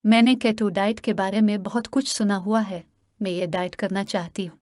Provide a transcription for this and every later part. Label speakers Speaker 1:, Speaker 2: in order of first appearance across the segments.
Speaker 1: मैंने keto diet के बारे में बहुत कुछ सुना हुआ है। मैं ये डाइट करना चाहती हूँ।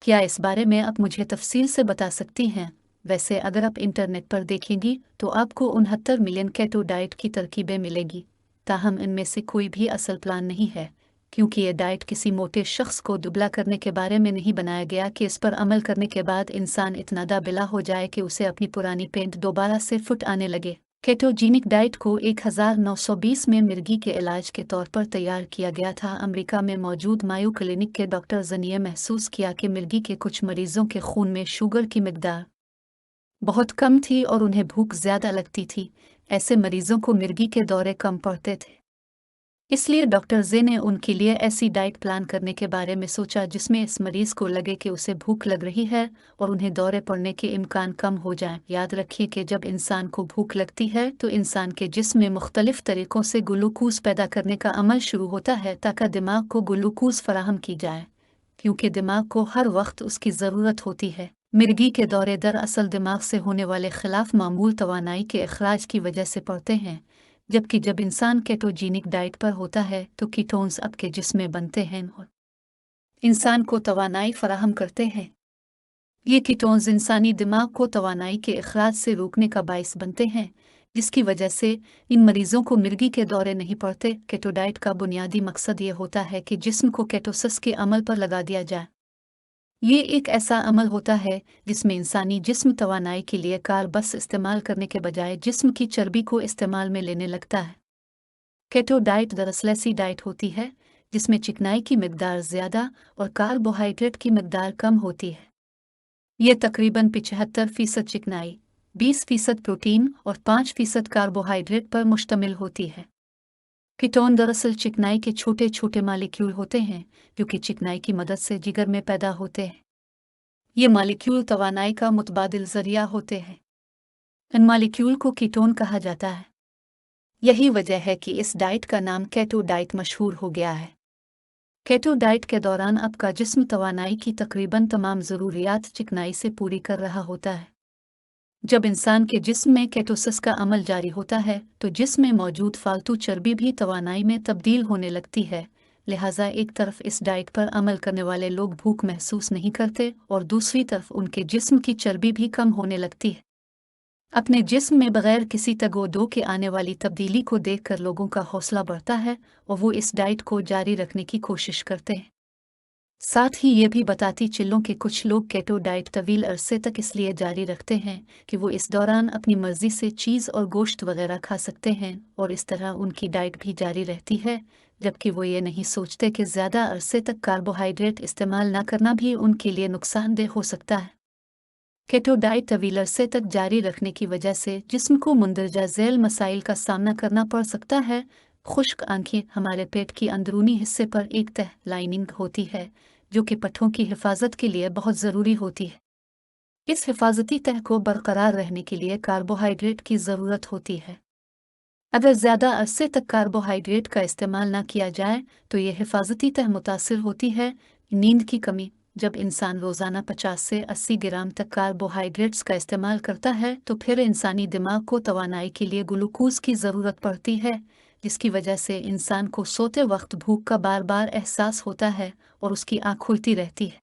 Speaker 1: क्या इस बारे में आप मुझे तफसील से बता सकती हैं? वैसे अगर आप इंटरनेट पर देखेंगी तो आपको 69 मिलियन केटो डाइट की तरकीबें मिलेगी। ताहम इनमें से कोई भी असल प्लान नहीं है, क्योंकि ये डाइट किसी मोटे शख्स को दुबला करने के बारे में नहीं बनाया गया कि इस पर अमल करने के बाद इंसान इतना दाबिला हो जाए कि उसे अपनी पुरानी पेंट दोबारा से फुट आने लगे। केटोजीनिक डाइट को 1920 में मिर्गी के इलाज के तौर पर तैयार किया गया था। अमेरिका में मौजूद मायो क्लिनिक के डॉक्टर्स ने यह महसूस किया कि मिर्गी के कुछ मरीजों के खून में शुगर की मिकदार बहुत कम थी और उन्हें भूख ज़्यादा लगती थी। ऐसे मरीजों को मिर्गी के दौरे कम पड़ते थे। इसलिए डॉक्टर जे ने उनके लिए ऐसी डाइट प्लान करने के बारे में सोचा जिसमें इस मरीज को लगे कि उसे भूख लग रही है और उन्हें दौरे पड़ने के इम्कान कम हो जाएं। याद रखिए कि जब इंसान को भूख लगती है तो इंसान के जिस्म में मुख्तलिफ तरीक़ों से ग्लूकोज पैदा करने का अमल शुरू होता है ताकि दिमाग को ग्लूकोज फराहम की जाए, क्योंकि दिमाग को हर वक्त उसकी ज़रूरत होती है। मिर्गी के दौरे दरअसल दिमाग से होने वाले खिलाफ मामूल तवानाई के अखराज की वजह से पड़ते हैं, जबकि जब इंसान केटोजीनिक डाइट पर होता है तो कीटोन्स आपके जिस्म में बनते हैं और इंसान को तवानाई फराहम करते हैं। ये कीटोन्स इंसानी दिमाग को तवानाई के अखराज से रोकने का बाइस बनते हैं, जिसकी वजह से इन मरीजों को मिर्गी के दौरे नहीं पड़ते। केटो डाइट का बुनियादी मकसद ये होता है कि जिस्म को केटोसिस के अमल पर लगा दिया जाए। ये एक ऐसा अमल होता है जिसमें इंसानी जिस्म तवानाई के लिए कार्बस इस्तेमाल करने के बजाय जिस्म की चर्बी को इस्तेमाल में लेने लगता है। केटो डाइट दरअसल ऐसी डाइट होती है जिसमें चिकनाई की मिकदार ज़्यादा और कार्बोहाइड्रेट की मिकदार कम होती है। ये तकरीबन 75% चिकनाई, 20% प्रोटीन और 5% कार्बोहाइड्रेट पर मुश्तमिल होती है। कीटोन दरअसल चिकनाई के छोटे छोटे मालिक्यूल होते हैं जो कि चिकनाई की मदद से जिगर में पैदा होते हैं। ये मालिक्यूल तवानाई का मुतबादिल ज़रिया होते हैं। इन मालिक्यूल को कीटोन कहा जाता है। यही वजह है कि इस डाइट का नाम केटो डाइट मशहूर हो गया है। केटो डाइट के दौरान आपका जिस्म तवानाई की तकरीबन तमाम ज़रूरियात चिकनाई से पूरी कर रहा होता है। जब इंसान के जिस्म में केटोसिस का अमल जारी होता है तो जिस्म में मौजूद फालतू चर्बी भी तवानाई में तब्दील होने लगती है। लिहाजा एक तरफ इस डाइट पर अमल करने वाले लोग भूख महसूस नहीं करते और दूसरी तरफ उनके जिस्म की चर्बी भी कम होने लगती है। अपने जिस्म में बगैर किसी तगोदो के आने वाली तब्दीली को देखकर लोगों का हौसला बढ़ता है और वो इस डाइट को जारी रखने की कोशिश करते हैं। साथ ही ये भी बताती चिल्लों के कुछ लोग केटो डाइट तवील अरसे तक इसलिए जारी रखते हैं कि वो इस दौरान अपनी मर्जी से चीज़ और गोश्त वगैरह खा सकते हैं और इस तरह उनकी डाइट भी जारी रहती है, जबकि वो ये नहीं सोचते कि ज़्यादा अरसे तक कार्बोहाइड्रेट इस्तेमाल न करना भी उनके लिए नुकसानदेह हो सकता है। केटो डाइट तवील अरसे तक जारी रखने की वजह से जिस्म को मुंदरजा झैल मसाइल का सामना करना पड़ सकता है। खुश्क आंखें हमारे पेट की अंदरूनी हिस्से पर एक तह लाइनिंग होती है जो कि पट्ठों की हिफाजत के लिए बहुत ज़रूरी होती है। इस हिफाजती तह को बरकरार रहने के लिए कार्बोहाइड्रेट की ज़रूरत होती है। अगर ज़्यादा अरसे तक कार्बोहाइड्रेट का इस्तेमाल ना किया जाए तो ये हिफाजती तह मुतासिर होती है। नींद की कमी जब इंसान रोज़ाना 50 से 80 ग्राम तक कार्बोहाइड्रेट्स का इस्तेमाल करता है तो फिर इंसानी दिमाग को तवानाई के लिए ग्लूकोज की ज़रूरत पड़ती है, जिसकी वजह से इंसान को सोते वक्त भूख का बार बार एहसास होता है और उसकी आँख खुलती रहती है।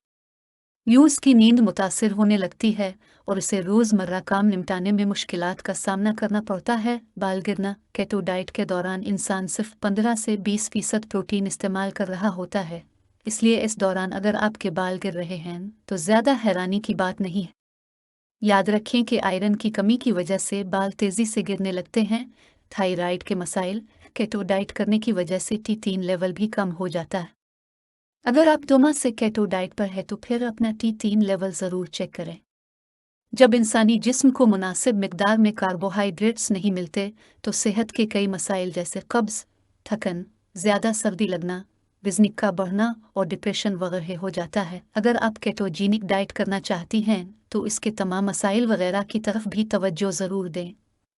Speaker 1: यूं उसकी नींद मुतासिर होने लगती है और इसे रोज़मर्रा काम निपटाने में मुश्किलात का सामना करना पड़ता है। बाल गिरना केटो डाइट के दौरान इंसान सिर्फ 15 से 20% प्रोटीन इस्तेमाल कर रहा होता है, इसलिए इस दौरान अगर आपके बाल गिर रहे हैं तो ज़्यादा हैरानी की बात नहीं है। याद रखें कि आयरन की कमी की वजह से बाल तेज़ी से गिरने लगते हैं। थायराइड के मसाइल केटो डाइट करने की वजह से T3 लेवल भी कम हो जाता है। अगर आप 2 माह से केटो डाइट पर है तो फिर अपना T3 लेवल ज़रूर चेक करें। जब इंसानी जिस्म को मुनासिब मिकदार में कार्बोहाइड्रेट्स नहीं मिलते तो सेहत के कई मसाइल जैसे कब्ज़, थकन, ज़्यादा सर्दी लगना, वज़न का बढ़ना और डिप्रेशन वगैरह हो जाता है। अगर आप केटोजीनिक डाइट करना चाहती हैं तो इसके तमाम मसाइल वगैरह की तरफ भी तवज्जो ज़रूर दें,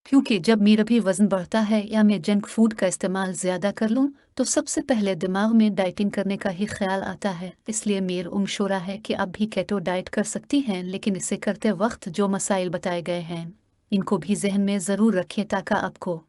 Speaker 1: क्योंकि जब मेरा भी वज़न बढ़ता है या मैं जंक फूड का इस्तेमाल ज़्यादा कर लूँ तो सबसे पहले दिमाग में डाइटिंग करने का ही ख्याल आता है। इसलिए मेरा मशवरा है कि आप भी केटो डाइट कर सकती हैं, लेकिन इसे करते वक्त जो मसाइल बताए गए हैं इनको भी जहन में ज़रूर रखें ताकि आपको